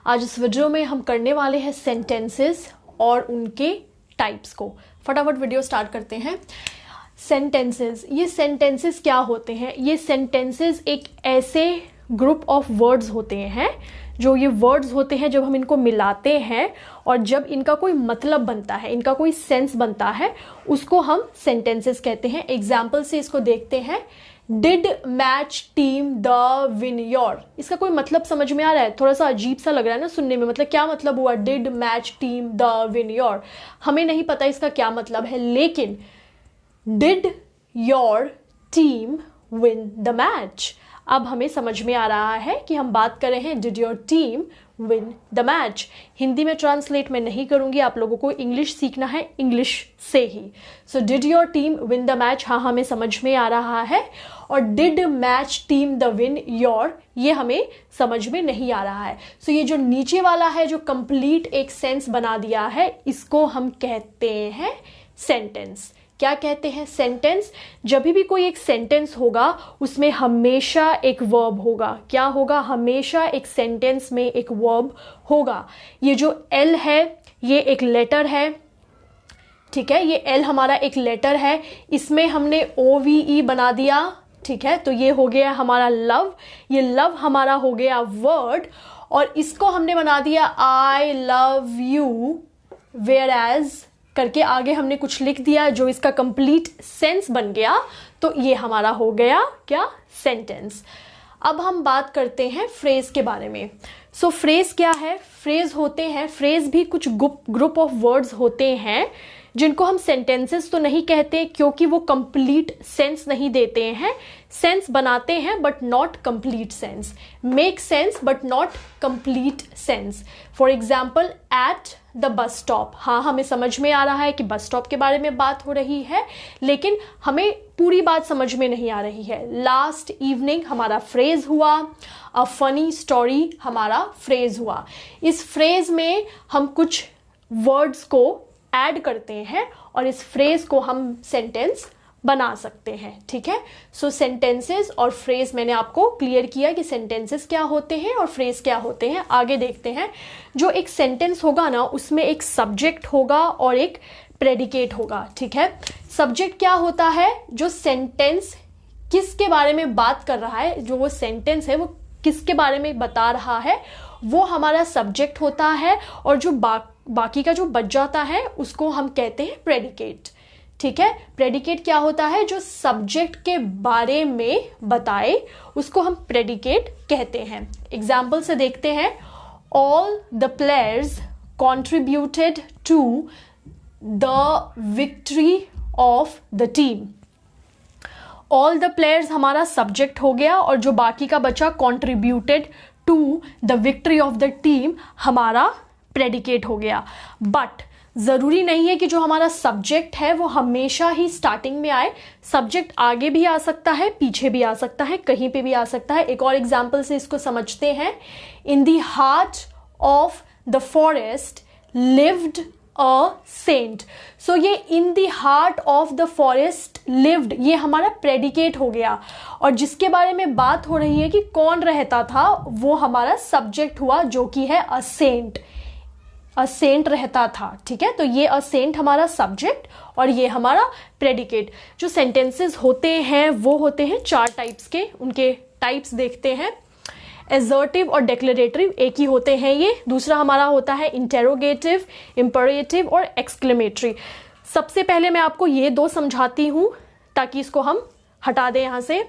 आज इस वीडियो में हम करने वाले हैं सेंटेंसेस और उनके टाइप्स को। फटाफट वीडियो स्टार्ट करते हैं। सेंटेंसेस, ये सेंटेंसेस क्या होते हैं? ये सेंटेंसेस एक ऐसे ग्रुप ऑफ वर्ड्स होते हैं, जो ये वर्ड्स होते हैं जब हम इनको मिलाते हैं और जब इनका कोई मतलब बनता है, इनका कोई सेंस बनता है, उसको हम सेंटेंसेस कहते हैं। एग्जाम्पल से इसको देखते हैं। Did match team the win your, इसका कोई मतलब समझ में आ रहा है? थोड़ा सा अजीब सा लग रहा है ना सुनने में, मतलब क्या मतलब हुआ did match team the win your? हमें नहीं पता इसका क्या मतलब है, लेकिन did your team win the match, अब हमें समझ में आ रहा है कि हम बात कर रहे हैं did your team win the match. Hindi में ट्रांसलेट मैं नहीं करूंगी, आप लोगों को इंग्लिश सीखना है इंग्लिश से ही। So did your team win the match, हाँ हमें समझ में आ रहा है। और did match team the win your, ये हमें समझ में नहीं आ रहा है। सो ये जो नीचे वाला है, जो कंप्लीट एक सेंस बना दिया है, इसको हम कहते हैं सेंटेंस। क्या कहते हैं? सेंटेंस। जब भी कोई एक सेंटेंस होगा उसमें हमेशा एक वर्ब होगा। क्या होगा? हमेशा एक सेंटेंस में एक वर्ब होगा। ये जो एल है ये एक लेटर है, ठीक है, ये एल हमारा एक लेटर है, इसमें हमने OVE बना दिया, ठीक है, तो ये हो गया हमारा लव। ये लव हमारा हो गया वर्ड, और इसको हमने बना दिया I love you, whereas करके आगे हमने कुछ लिख दिया जो इसका कंप्लीट सेंस बन गया, तो ये हमारा हो गया क्या? सेंटेंस। अब हम बात करते हैं फ्रेज के बारे में। सो फ्रेज क्या है? फ्रेज होते हैं, फ्रेज भी कुछ ग्रुप ऑफ वर्ड्स होते हैं जिनको हम सेंटेंसेस तो नहीं कहते क्योंकि वो कंप्लीट सेंस नहीं देते हैं। सेंस बनाते हैं but not complete sense, make sense but not complete sense. For example at the bus stop, हाँ हमें समझ में आ रहा है कि बस स्टॉप के बारे में बात हो रही है, लेकिन हमें पूरी बात समझ में नहीं आ रही है। लास्ट इवनिंग हमारा फ्रेज हुआ, अ फनी स्टोरी हमारा फ्रेज हुआ। इस फ्रेज में हम कुछ वर्ड्स को ऐड करते हैं और इस फ्रेज को हम सेंटेंस बना सकते हैं, ठीक है। सो सेंटेंसेस और फ्रेज मैंने आपको क्लियर किया कि सेंटेंसेस क्या होते हैं और फ्रेज क्या होते हैं। आगे देखते हैं। जो एक सेंटेंस होगा ना, उसमें एक सब्जेक्ट होगा और एक प्रेडिकेट होगा, ठीक है। सब्जेक्ट क्या होता है? जो सेंटेंस किसके बारे में बात कर रहा है, जो वो सेंटेंस है वो किसके बारे में बता रहा है, वो हमारा सब्जेक्ट होता है। और जो बाकी का जो बच जाता है उसको हम कहते हैं प्रेडिकेट, ठीक है। प्रेडिकेट क्या होता है? जो सब्जेक्ट के बारे में बताए उसको हम प्रेडिकेट कहते हैं। एग्जाम्पल से देखते हैं। All the players contributed to the victory of the team. All the players हमारा सब्जेक्ट हो गया और जो बाकी का बचा contributed to the victory of the team हमारा प्रेडिकेट हो गया। बट जरूरी नहीं है कि जो हमारा सब्जेक्ट है वो हमेशा ही स्टार्टिंग में आए। सब्जेक्ट आगे भी आ सकता है, पीछे भी आ सकता है, कहीं पे भी आ सकता है। एक और एग्जाम्पल से इसको समझते हैं। In the heart of the forest lived a saint. So ये in the heart of the forest lived, ये हमारा प्रेडिकेट हो गया, और जिसके बारे में बात हो रही है कि कौन रहता था, वो हमारा सब्जेक्ट हुआ, जो कि है अ सेंट। अ सेंट रहता था, ठीक है। तो ये अ सेंट हमारा सब्जेक्ट और ये हमारा प्रेडिकेट। जो सेंटेंसेस होते हैं वो होते हैं 4 टाइप्स के। उनके टाइप्स देखते हैं। एसर्टिव और डिक्लेरेटिव एक ही होते हैं ये। दूसरा हमारा होता है इंटेरोगेटिव, इंपरेटिव और एक्सक्लेमेटरी। सबसे पहले मैं आपको ये 2 समझाती हूं ताकि इसको हम हटा दें यहां से।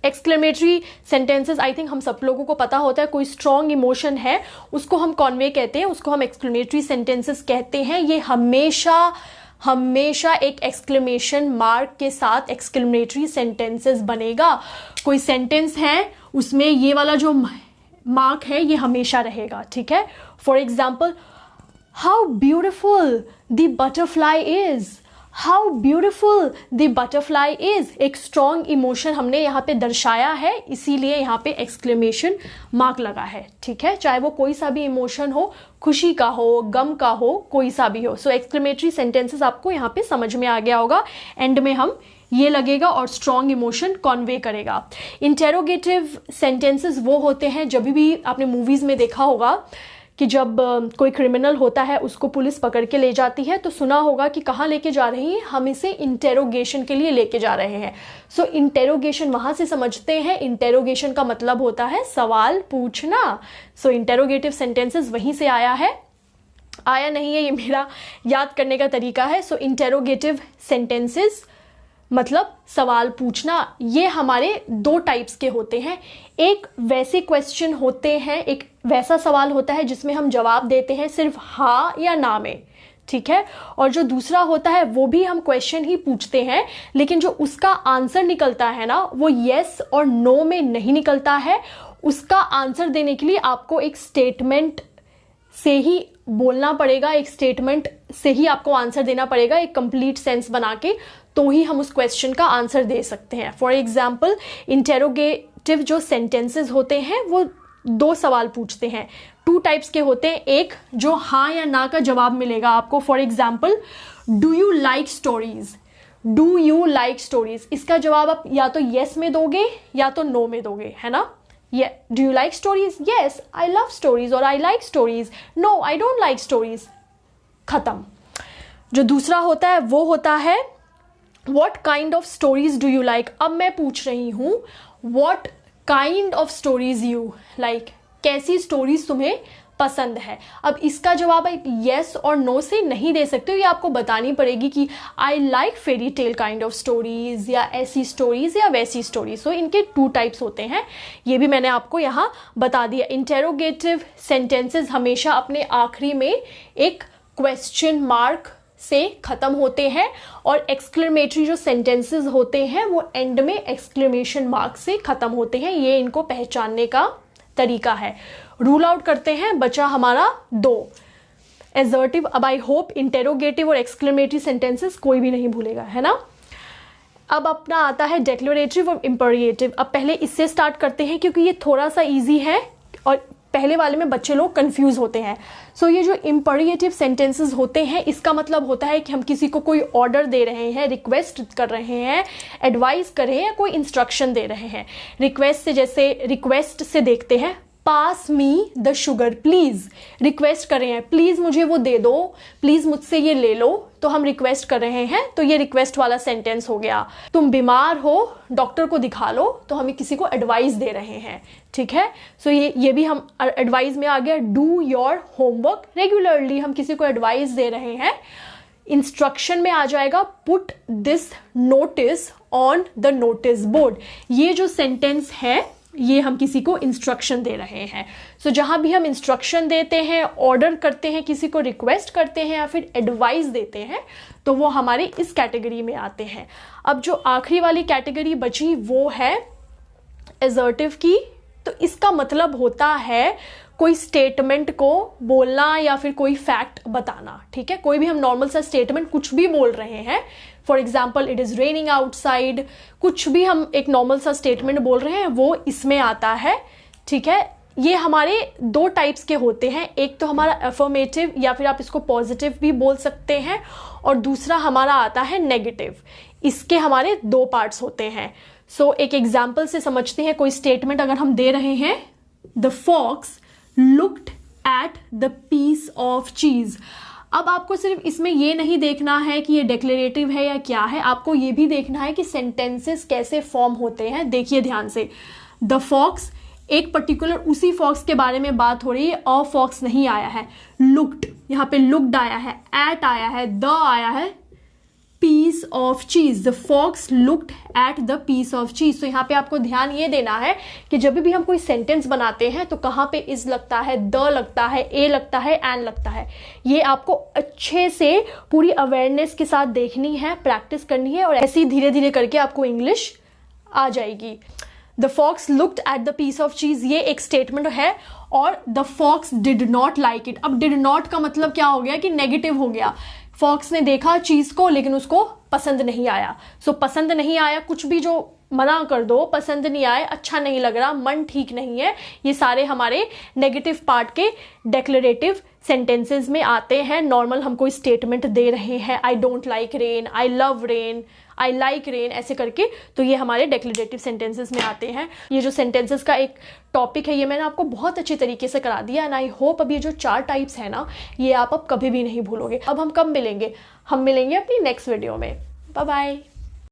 एक्सक्लेमेटरी सेंटेंसेस आई थिंक हम सब लोगों को पता होता है। कोई स्ट्रॉन्ग इमोशन है उसको हम कॉन्वे कहते हैं, उसको हम एक्सक्लेमेटरी सेंटेंसेस कहते हैं। ये हमेशा एक एक्सक्लेमेशन मार्क के साथ एक्सक्लेमेटरी सेंटेंसेस बनेगा। कोई सेंटेंस है उसमें ये वाला जो मार्क है ये हमेशा रहेगा, ठीक है। For example, how beautiful the butterfly is. How beautiful the butterfly is, एक स्ट्रॉन्ग इमोशन हमने यहाँ पे दर्शाया है, इसीलिए यहाँ पे एक्सक्लेमेशन मार्क लगा है, ठीक है। चाहे वो कोई सा भी इमोशन हो, खुशी का हो, गम का हो, कोई सा भी हो। सो एक्सक्लेमेटरी सेंटेंसेस आपको यहाँ पे समझ में आ गया होगा। एंड में हम ये लगेगा और स्ट्रॉन्ग इमोशन कॉन्वे करेगा। इंटेरोगेटिव सेंटेंसेस वो होते हैं, जब भी आपने मूवीज़ में देखा होगा कि जब कोई क्रिमिनल होता है उसको पुलिस पकड़ के ले जाती है, तो सुना होगा कि कहाँ लेके जा रही है, हम इसे इंटेरोगेशन के लिए लेके जा रहे हैं। सो इंटेरोगेशन वहाँ से समझते हैं, इंटेरोगेशन का मतलब होता है सवाल पूछना। सो इंटेरोगेटिव सेंटेंसेस वहीं से आया नहीं है, ये मेरा याद करने का तरीका है। सो इंटेरोगेटिव सेंटेंसेस मतलब सवाल पूछना। ये हमारे 2 टाइप्स के होते हैं। एक वैसे क्वेश्चन होते हैं, एक वैसा सवाल होता है जिसमें हम जवाब देते हैं सिर्फ हाँ या ना में, ठीक है। और जो दूसरा होता है वो भी हम क्वेश्चन ही पूछते हैं, लेकिन जो उसका आंसर निकलता है ना, वो येस और नो में नहीं निकलता है। उसका आंसर देने के लिए आपको एक स्टेटमेंट से ही बोलना पड़ेगा, एक स्टेटमेंट से ही आपको आंसर देना पड़ेगा, एक कंप्लीट सेंस बना के, तो ही हम उस क्वेश्चन का आंसर दे सकते हैं। फॉर एग्जाम्पल, इंटेरोगेटिव जो सेंटेंसेस होते हैं वो 2 सवाल पूछते हैं। 2 टाइप्स के होते हैं। एक जो हाँ या ना का जवाब मिलेगा आपको। For example, do you like stories, do you like stories, इसका जवाब आप या तो येस में दोगे या तो नो में दोगे, है ना। Do you like stories, yes I love stories, और I like stories, no I don't like stories, खत्म। जो दूसरा होता है वो होता है What kind of stories do you like? अब मैं पूछ रही हूँ What kind of stories you like? कैसी स्टोरीज तुम्हें पसंद है। अब इसका जवाब आप येस और नो से नहीं दे सकते हो, ये आपको बतानी पड़ेगी कि I like fairy tale kind of stories, या ऐसी स्टोरीज या वैसी स्टोरीज। सो इनके 2 टाइप्स होते हैं, ये भी मैंने आपको यहाँ बता दिया। इंटेरोगेटिव सेंटेंसेस हमेशा अपने आखिरी में एक क्वेश्चन मार्क से खत्म होते हैं, और एक्सक्लेमेटरी जो सेंटेंसेस होते हैं वो एंड में एक्सक्लेमेशन मार्क से खत्म होते हैं। ये इनको पहचानने का तरीका है। रूल आउट करते हैं, बचा हमारा 2 एसर्टिव। अब आई होप इंटेरोगेटिव और एक्सक्लेमेटरी सेंटेंसेस कोई भी नहीं भूलेगा, है ना। अब अपना आता है डेक्लेरेटिव और इंपेरेटिव। अब पहले इससे स्टार्ट करते हैं क्योंकि ये थोड़ा सा इजी है और पहले वाले में बच्चे लोग कंफ्यूज होते हैं। सो ये जो इंपेरेटिव सेंटेंसेस होते हैं, इसका मतलब होता है कि हम किसी को कोई ऑर्डर दे रहे हैं, रिक्वेस्ट कर रहे हैं, एडवाइस कर रहे हैं, कोई इंस्ट्रक्शन दे रहे हैं। रिक्वेस्ट से, जैसे रिक्वेस्ट से देखते हैं, pass me the sugar please, request कर रहे हैं प्लीज मुझे वो दे दो, प्लीज मुझसे ये ले लो, तो हम रिक्वेस्ट कर रहे हैं, तो ये रिक्वेस्ट वाला सेंटेंस हो गया। तुम बीमार हो, डॉक्टर को दिखा लो, तो हम किसी को एडवाइस दे रहे हैं, ठीक है। सो ये भी हम एडवाइस में आ गया। डू योर होमवर्क रेगुलरली, हम किसी को एडवाइस दे रहे हैं। इंस्ट्रक्शन में आ जाएगा put this notice on the notice board, ये जो सेंटेंस है ये हम किसी को इंस्ट्रक्शन दे रहे हैं। सो जहां भी हम इंस्ट्रक्शन देते हैं, ऑर्डर करते हैं, किसी को रिक्वेस्ट करते हैं या फिर एडवाइस देते हैं, तो वो हमारे इस कैटेगरी में आते हैं। अब जो आखिरी वाली कैटेगरी बची वो है एसर्टिव की। तो इसका मतलब होता है कोई स्टेटमेंट को बोलना या फिर कोई फैक्ट बताना, ठीक है। कोई भी हम नॉर्मल सा स्टेटमेंट कुछ भी बोल रहे हैं, for example it is raining outside, कुछ भी हम एक नॉर्मल सा स्टेटमेंट बोल रहे हैं वो इसमें आता है, ठीक है। ये हमारे 2 टाइप्स के होते हैं, एक तो हमारा अफर्मेटिव या फिर आप इसको पॉजिटिव भी बोल सकते हैं, और दूसरा हमारा आता है नेगेटिव। इसके हमारे 2 पार्ट्स होते हैं। सो एक एग्जाम्पल से समझते हैं। कोई स्टेटमेंट अगर हम दे रहे हैं, the fox looked at the piece of cheese. अब आपको सिर्फ इसमें ये नहीं देखना है कि ये डिक्लेरेटिव है या क्या है, आपको ये भी देखना है कि सेंटेंसेस कैसे फॉर्म होते हैं। देखिए ध्यान से, द फॉक्स, एक पर्टिकुलर उसी फॉक्स के बारे में बात हो रही है, अ फॉक्स नहीं आया है। लुक्ड, यहाँ पे लुक्ड आया है, एट आया है, द आया है, piece of cheese, the fox looked at the piece of cheese. तो यहाँ पे आपको ध्यान ये देना है कि जब भी हम कोई सेंटेंस बनाते हैं तो कहाँ पे इज लगता है, द लगता है, ए लगता है, एन लगता है। ये आपको अच्छे से पूरी अवेयरनेस के साथ देखनी है, प्रैक्टिस करनी है, और ऐसे ही धीरे धीरे करके आपको इंग्लिश आ जाएगी। The fox looked at the piece of cheese, ये एक स्टेटमेंट है, और the fox did not like it. अब डिड नॉट का मतलब क्या हो गया कि नेगेटिव हो गया। फॉक्स ने देखा चीज को लेकिन उसको पसंद नहीं आया। सो पसंद नहीं आया, कुछ भी जो मना कर दो, पसंद नहीं आए, अच्छा नहीं लग रहा, मन ठीक नहीं है, ये सारे हमारे नेगेटिव पार्ट के डिक्लेरेटिव सेंटेंसेस में आते हैं। नॉर्मल हम कोई स्टेटमेंट दे रहे हैं, आई don't like rain, I love rain, I like rain, ऐसे करके, तो ये हमारे डिक्लेरेटिव सेंटेंसेस में आते हैं। ये जो सेंटेंसेस का एक टॉपिक है ये मैंने आपको बहुत अच्छी तरीके से करा दिया, एंड आई होप अब ये जो 4 टाइप्स है ना, ये आप अब कभी भी नहीं भूलोगे। अब हम कब मिलेंगे? हम मिलेंगे अपनी नेक्स्ट वीडियो में। Bye bye.